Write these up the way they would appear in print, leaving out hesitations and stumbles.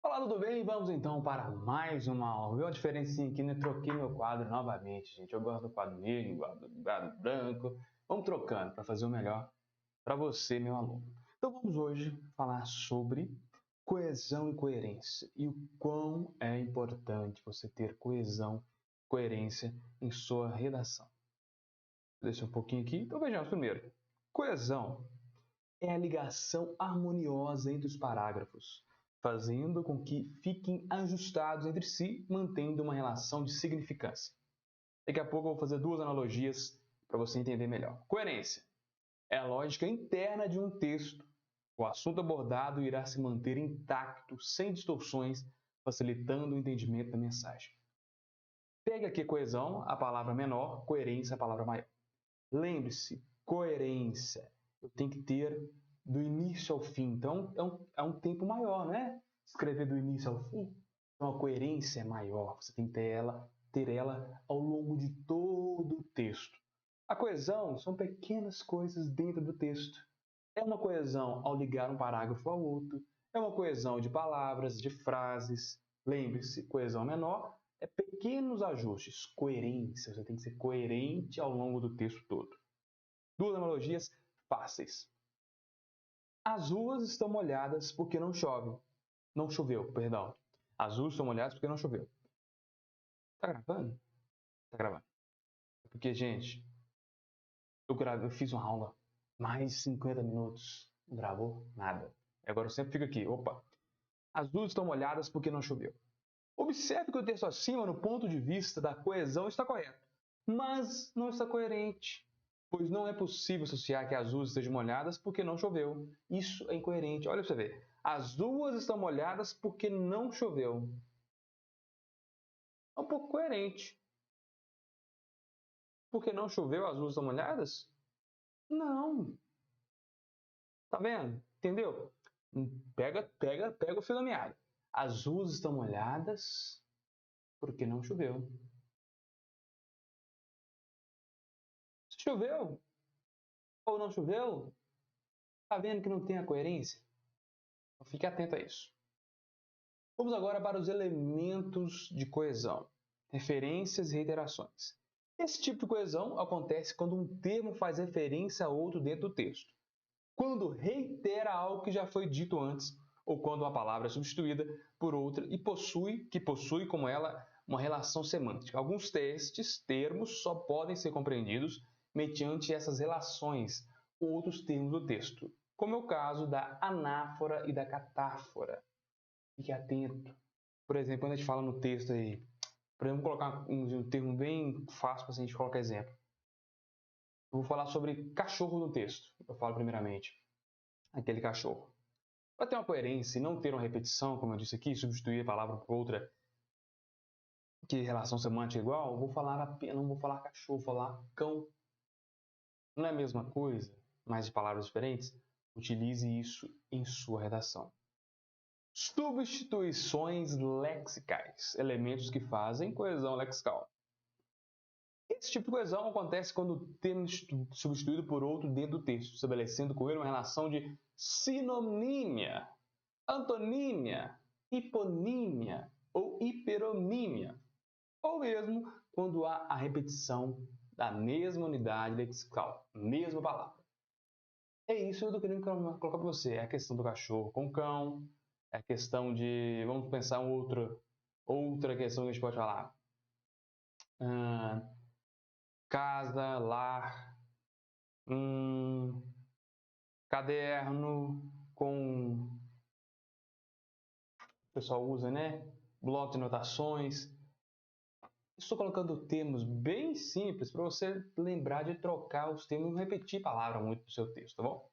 Olá, tudo bem? Vamos então para mais uma aula. Viu a diferencinha aqui, né? Troquei meu quadro novamente, gente. Eu gosto do quadro negro, gosto do quadro branco. Vamos trocando para fazer o melhor para você, meu aluno. Então vamos hoje falar sobre coesão e coerência e o quão é importante você ter coesão, coerência em sua redação. Deixa um pouquinho aqui. Então vejamos primeiro. Coesão é a ligação harmoniosa entre os parágrafos, fazendo com que fiquem ajustados entre si, mantendo uma relação de significância. Daqui a pouco eu vou fazer duas analogias para você entender melhor. Coerência é a lógica interna de um texto. O assunto abordado irá se manter intacto, sem distorções, facilitando o entendimento da mensagem. Pegue aqui coesão, a palavra menor, coerência, a palavra maior. Lembre-se, coerência. Eu tenho que ter do início ao fim. Então, é um tempo maior, né? Escrever do início ao fim. Então, a coerência é maior. Você tem que ter ela ao longo de todo o texto. A coesão são pequenas coisas dentro do texto. É uma coesão ao ligar um parágrafo ao outro. É uma coesão de palavras, de frases. Lembre-se, coesão menor é pequenos ajustes. Coerência, você tem que ser coerente ao longo do texto todo. Duas analogias fáceis. As ruas estão molhadas porque não chove. Não choveu, perdão. As ruas estão molhadas porque não choveu. Tá gravando? Tá gravando. Porque, gente, eu fiz uma aula mais de 50 minutos. Não gravou nada. Agora eu sempre fico aqui. Opa. As ruas estão molhadas porque não choveu. Observe que o texto acima, no ponto de vista da coesão, está correto, mas não está coerente, pois não é possível associar que as ruas estejam molhadas porque não choveu. Isso é incoerente. Olha para você ver. As ruas estão molhadas porque não choveu. É um pouco coerente. Porque não choveu, as ruas estão molhadas? Não. Tá vendo? Entendeu? Pega o fio da meada. As ruas estão molhadas porque não choveu. Choveu ou não choveu? Tá vendo que não tem a coerência? Então fique atento a isso. Vamos agora para os elementos de coesão, referências e reiterações. Esse tipo de coesão acontece quando um termo faz referência a outro dentro do texto, quando reitera algo que já foi dito antes, ou quando uma palavra é substituída por outra e possui como ela uma relação semântica. Alguns termos só podem ser compreendidos mediante essas relações com outros termos do texto, como é o caso da anáfora e da catáfora. Fique atento. Por exemplo, quando a gente fala no texto aí, por exemplo, vou colocar um termo bem fácil para a gente colocar exemplo. Eu vou falar sobre cachorro no texto. Eu falo primeiramente aquele cachorro. Para ter uma coerência e não ter uma repetição, como eu disse aqui, substituir a palavra por outra que relação semântica é igual, eu vou falar apenas, não vou falar cachorro, vou falar cão. Não é a mesma coisa, mas de palavras diferentes? Utilize isso em sua redação. Substituições lexicais, elementos que fazem coesão lexical. Esse tipo de coesão acontece quando o termo é substituído por outro dentro do texto, estabelecendo com ele uma relação de sinonímia, antonímia, hiponímia ou hiperonímia, ou mesmo quando há a repetição da mesma unidade lexical, mesma palavra. É isso que eu estou querendo colocar para você. É a questão do cachorro com cão, é a questão de... Vamos pensar outra questão que a gente pode falar. Casa, lar, caderno com... O pessoal usa, né? Bloco de notações. Estou colocando termos bem simples para você lembrar de trocar os termos e não repetir palavra muito no seu texto, tá bom?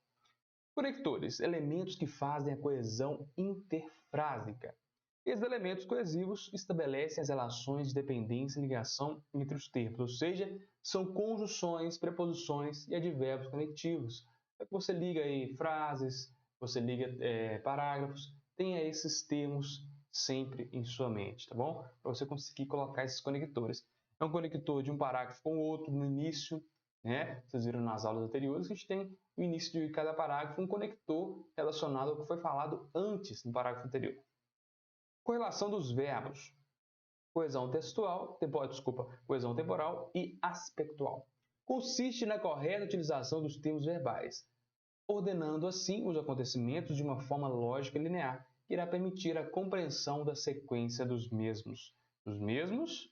Conectores, elementos que fazem a coesão interfrásica. Esses elementos coesivos estabelecem as relações de dependência e ligação entre os termos, ou seja, são conjunções, preposições e advérbios conectivos. É que você liga aí frases, você liga parágrafos, tenha esses termos sempre em sua mente, tá bom? Para você conseguir colocar esses conectores. É um conector de um parágrafo com o outro no início, né? Vocês viram nas aulas anteriores que a gente tem no início de cada parágrafo um conector relacionado ao que foi falado antes no parágrafo anterior. Correlação dos verbos. Coesão textual, coesão temporal e aspectual. Consiste na correta utilização dos termos verbais, ordenando assim os acontecimentos de uma forma lógica e linear, que irá permitir a compreensão da sequência dos mesmos. Dos mesmos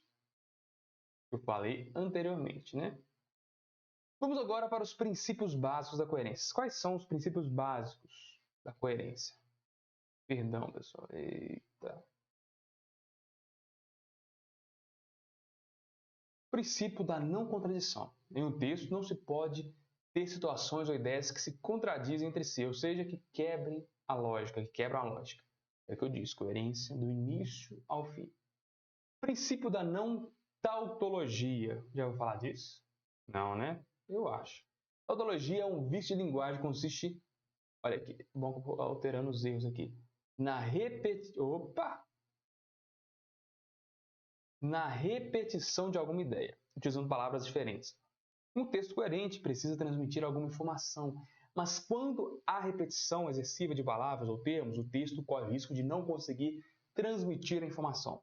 que eu falei anteriormente, né? Vamos agora para os princípios básicos da coerência. Quais são os princípios básicos da coerência? Perdão, pessoal. Eita. Princípio da não contradição. Em um texto não se pode ter situações ou ideias que se contradizem entre si, ou seja, que quebrem a lógica, que quebram a lógica. É o que eu disse, coerência do início ao fim. Princípio da não tautologia. Já vou falar disso? Não, né? Eu acho. Tautologia é um vício de linguagem que consiste... Olha aqui, bom que eu vou alterando os erros aqui. Na repetição de alguma ideia, utilizando palavras diferentes. Um texto coerente precisa transmitir alguma informação, mas quando há repetição excessiva de palavras ou termos, o texto corre o risco de não conseguir transmitir a informação.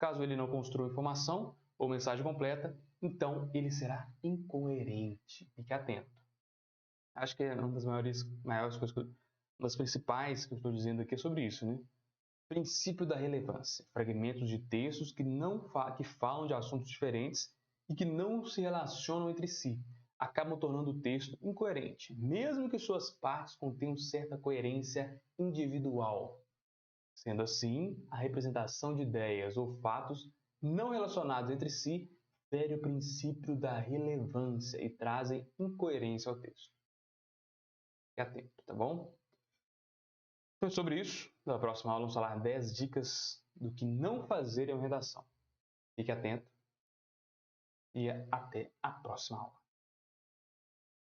Caso ele não construa informação ou mensagem completa, então ele será incoerente. Fique atento. Acho que é uma das maiores coisas, uma das principais que eu estou dizendo aqui é sobre isso, né? Princípio da relevância. Fragmentos de textos que falam de assuntos diferentes e que não se relacionam entre si, acabam tornando o texto incoerente, mesmo que suas partes contenham certa coerência individual. Sendo assim, a representação de ideias ou fatos não relacionados entre si fere o princípio da relevância e trazem incoerência ao texto. Fique atento, tá bom? Então, sobre isso, na próxima aula vamos falar 10 dicas do que não fazer em uma redação. Fique atento e até a próxima aula.